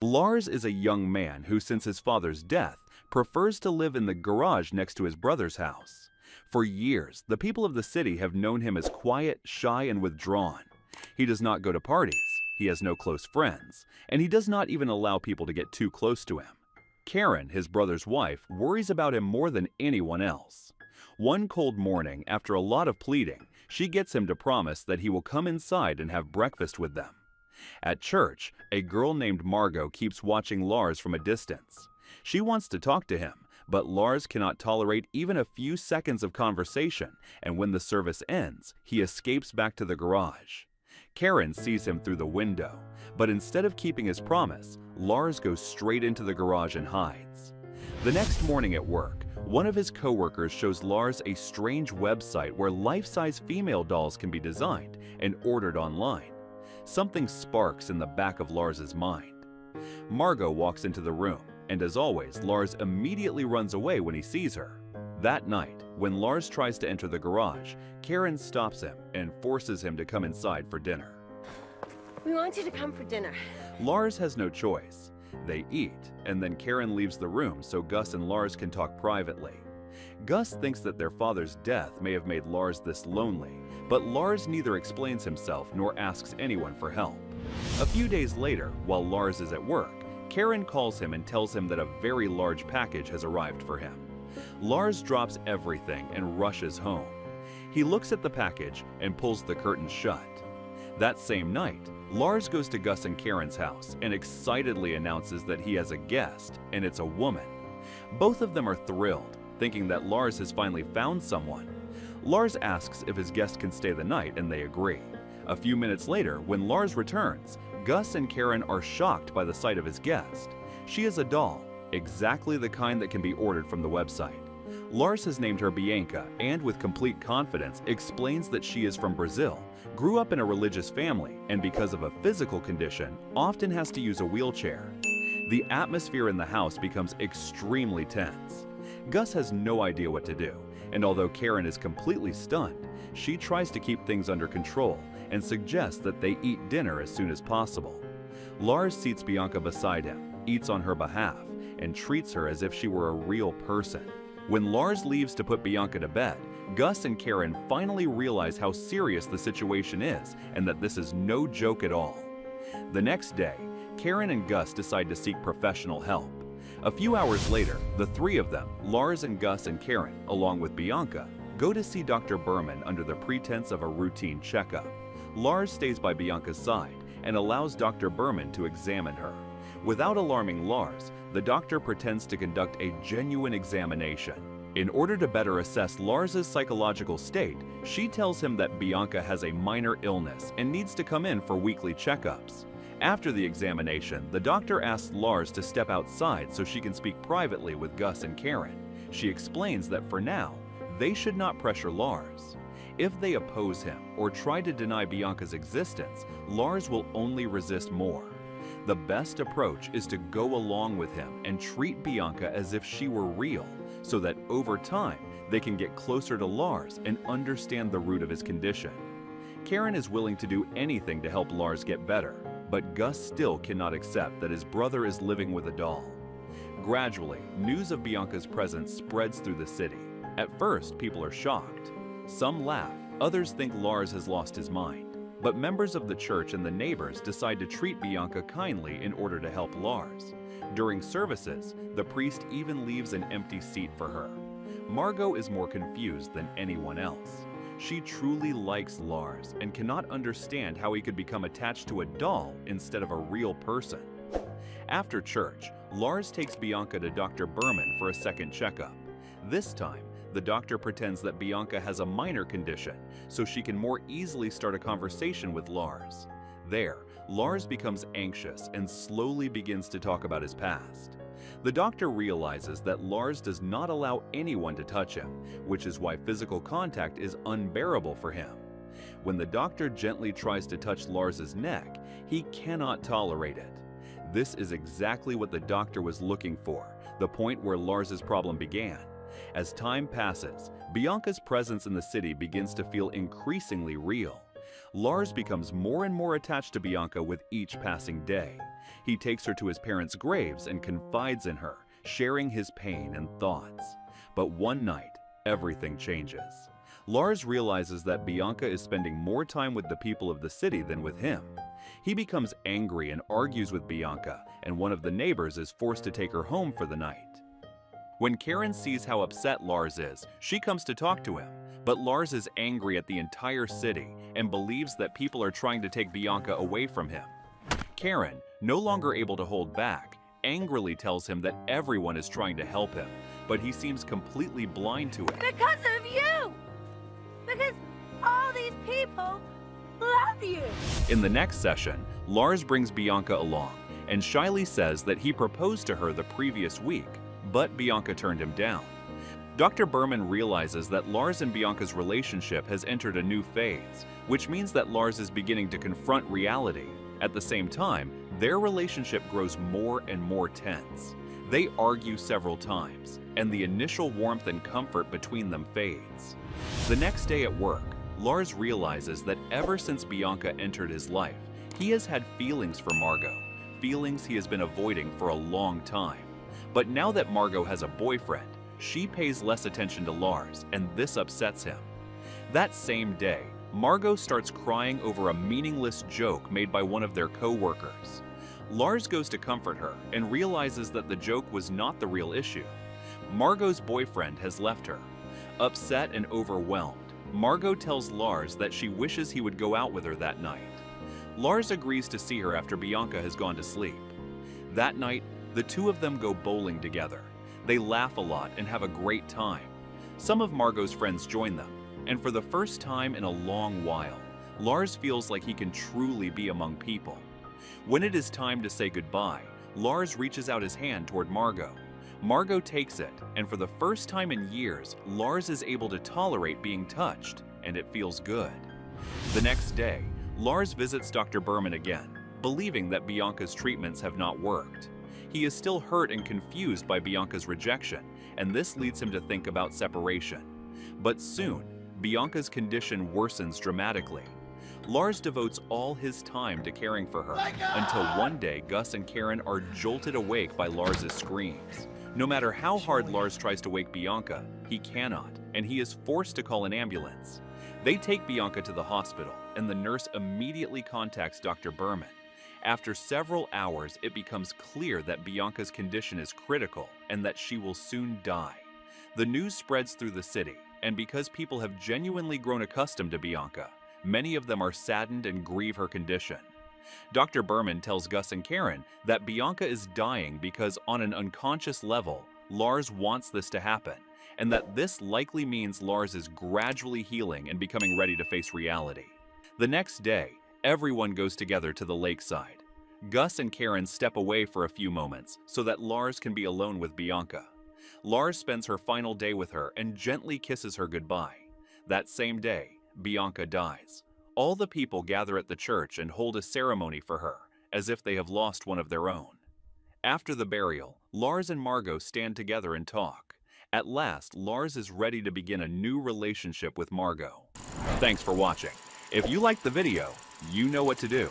Lars is a young man who, since his father's death, prefers to live in the garage next to his brother's house. For years, the people of the city have known him as quiet, shy, and withdrawn. He does not go to parties, he has no close friends, and he does not even allow people to get too close to him. Karen, his brother's wife, worries about him more than anyone else. One cold morning, after a lot of pleading, she gets him to promise that he will come inside and have breakfast with them. At church, a girl named Margot keeps watching Lars from a distance. She wants to talk to him, but Lars cannot tolerate even a few seconds of conversation, and when the service ends, he escapes back to the garage. Karen sees him through the window, but instead of keeping his promise, Lars goes straight into the garage and hides. The next morning at work, one of his coworkers shows Lars a strange website where life-size female dolls can be designed and ordered online. Something sparks in the back of Lars's mind. Margot walks into the room, and as always, Lars immediately runs away when he sees her. That night, when Lars tries to enter the garage, Karen stops him and forces him to come inside for dinner. We want you to come for dinner. Lars has no choice. They eat, and then Karen leaves the room so Gus and Lars can talk privately. Gus thinks that their father's death may have made Lars this lonely, but Lars neither explains himself nor asks anyone for help. A few days later, while Lars is at work, Karen calls him and tells him that a very large package has arrived for him. Lars drops everything and rushes home. He looks at the package and pulls the curtains shut. That same night, Lars goes to Gus and Karen's house and excitedly announces that he has a guest, and it's a woman. Both of them are thrilled, thinking that Lars has finally found someone. Lars asks if his guest can stay the night, and they agree. A few minutes later, when Lars returns, Gus and Karen are shocked by the sight of his guest. She is a doll, exactly the kind that can be ordered from the website. Lars has named her Bianca and, with complete confidence, explains that she is from Brazil, grew up in a religious family, and because of a physical condition, often has to use a wheelchair. The atmosphere in the house becomes extremely tense. Gus has no idea what to do, and although Karen is completely stunned, she tries to keep things under control and suggests that they eat dinner as soon as possible. Lars seats Bianca beside him, eats on her behalf, and treats her as if she were a real person. When Lars leaves to put Bianca to bed, Gus and Karen finally realize how serious the situation is and that this is no joke at all. The next day, Karen and Gus decide to seek professional help. A few hours later, the three of them, Lars and Gus and Karen, along with Bianca, go to see Dr. Berman under the pretense of a routine checkup. Lars stays by Bianca's side and allows Dr. Berman to examine her. Without alarming Lars, the doctor pretends to conduct a genuine examination. In order to better assess Lars's psychological state, she tells him that Bianca has a minor illness and needs to come in for weekly checkups. After the examination, the doctor asks Lars to step outside so she can speak privately with Gus and Karen. She explains that for now, they should not pressure Lars. If they oppose him or try to deny Bianca's existence, Lars will only resist more. The best approach is to go along with him and treat Bianca as if she were real, so that over time they can get closer to Lars and understand the root of his condition. Karen is willing to do anything to help Lars get better, but Gus still cannot accept that his brother is living with a doll. Gradually, news of Bianca's presence spreads through the city. At first, people are shocked. Some laugh, others think Lars has lost his mind. But members of the church and the neighbors decide to treat Bianca kindly in order to help Lars. During services, the priest even leaves an empty seat for her. Margot is more confused than anyone else. She truly likes Lars and cannot understand how he could become attached to a doll instead of a real person. After church, Lars takes Bianca to Dr. Berman for a second checkup. This time, the doctor pretends that Bianca has a minor condition, so she can more easily start a conversation with Lars. There, Lars becomes anxious and slowly begins to talk about his past. The doctor realizes that Lars does not allow anyone to touch him, which is why physical contact is unbearable for him. When the doctor gently tries to touch Lars's neck, he cannot tolerate it. This is exactly what the doctor was looking for, the point where Lars's problem began. As time passes, Bianca's presence in the city begins to feel increasingly real. Lars becomes more and more attached to Bianca with each passing day. He takes her to his parents' graves and confides in her, sharing his pain and thoughts. But one night, everything changes. Lars realizes that Bianca is spending more time with the people of the city than with him. He becomes angry and argues with Bianca, and one of the neighbors is forced to take her home for the night. When Karen sees how upset Lars is, she comes to talk to him, but Lars is angry at the entire city and believes that people are trying to take Bianca away from him. Karen, no longer able to hold back, angrily tells him that everyone is trying to help him, but he seems completely blind to it. Because of you! Because all these people love you! In the next session, Lars brings Bianca along, and shyly says that he proposed to her the previous week, but Bianca turned him down. Dr. Berman realizes that Lars and Bianca's relationship has entered a new phase, which means that Lars is beginning to confront reality. At the same time, their relationship grows more and more tense. They argue several times, and the initial warmth and comfort between them fades. The next day at work, Lars realizes that ever since Bianca entered his life, he has had feelings for Margot, feelings he has been avoiding for a long time. But now that Margot has a boyfriend, she pays less attention to Lars, and this upsets him. That same day, Margot starts crying over a meaningless joke made by one of their co-workers. Lars goes to comfort her and realizes that the joke was not the real issue. Margot's boyfriend has left her. Upset and overwhelmed, Margot tells Lars that she wishes he would go out with her that night. Lars agrees to see her after Bianca has gone to sleep. That night, the two of them go bowling together. They laugh a lot and have a great time. Some of Margot's friends join them, and for the first time in a long while, Lars feels like he can truly be among people. When it is time to say goodbye, Lars reaches out his hand toward Margot. Margot takes it, and for the first time in years, Lars is able to tolerate being touched, and it feels good. The next day, Lars visits Dr. Berman again, believing that Bianca's treatments have not worked. He is still hurt and confused by Bianca's rejection, and this leads him to think about separation. But soon, Bianca's condition worsens dramatically. Lars devotes all his time to caring for her, until one day Gus and Karen are jolted awake by Lars's screams. No matter how hard Lars tries to wake Bianca, he cannot, and he is forced to call an ambulance. They take Bianca to the hospital, and the nurse immediately contacts Dr. Berman. After several hours, it becomes clear that Bianca's condition is critical and that she will soon die. The news spreads through the city, and because people have genuinely grown accustomed to Bianca, many of them are saddened and grieve her condition. Dr. Berman tells Gus and Karen that Bianca is dying because on an unconscious level, Lars wants this to happen, and that this likely means Lars is gradually healing and becoming ready to face reality. The next day, everyone goes together to the lakeside. Gus and Karen step away for a few moments so that Lars can be alone with Bianca. Lars spends her final day with her and gently kisses her goodbye. That same day, Bianca dies. All the people gather at the church and hold a ceremony for her, as if they have lost one of their own. After the burial, Lars and Margot stand together and talk. At last, Lars is ready to begin a new relationship with Margot. Thanks for watching. If you liked the video, you know what to do.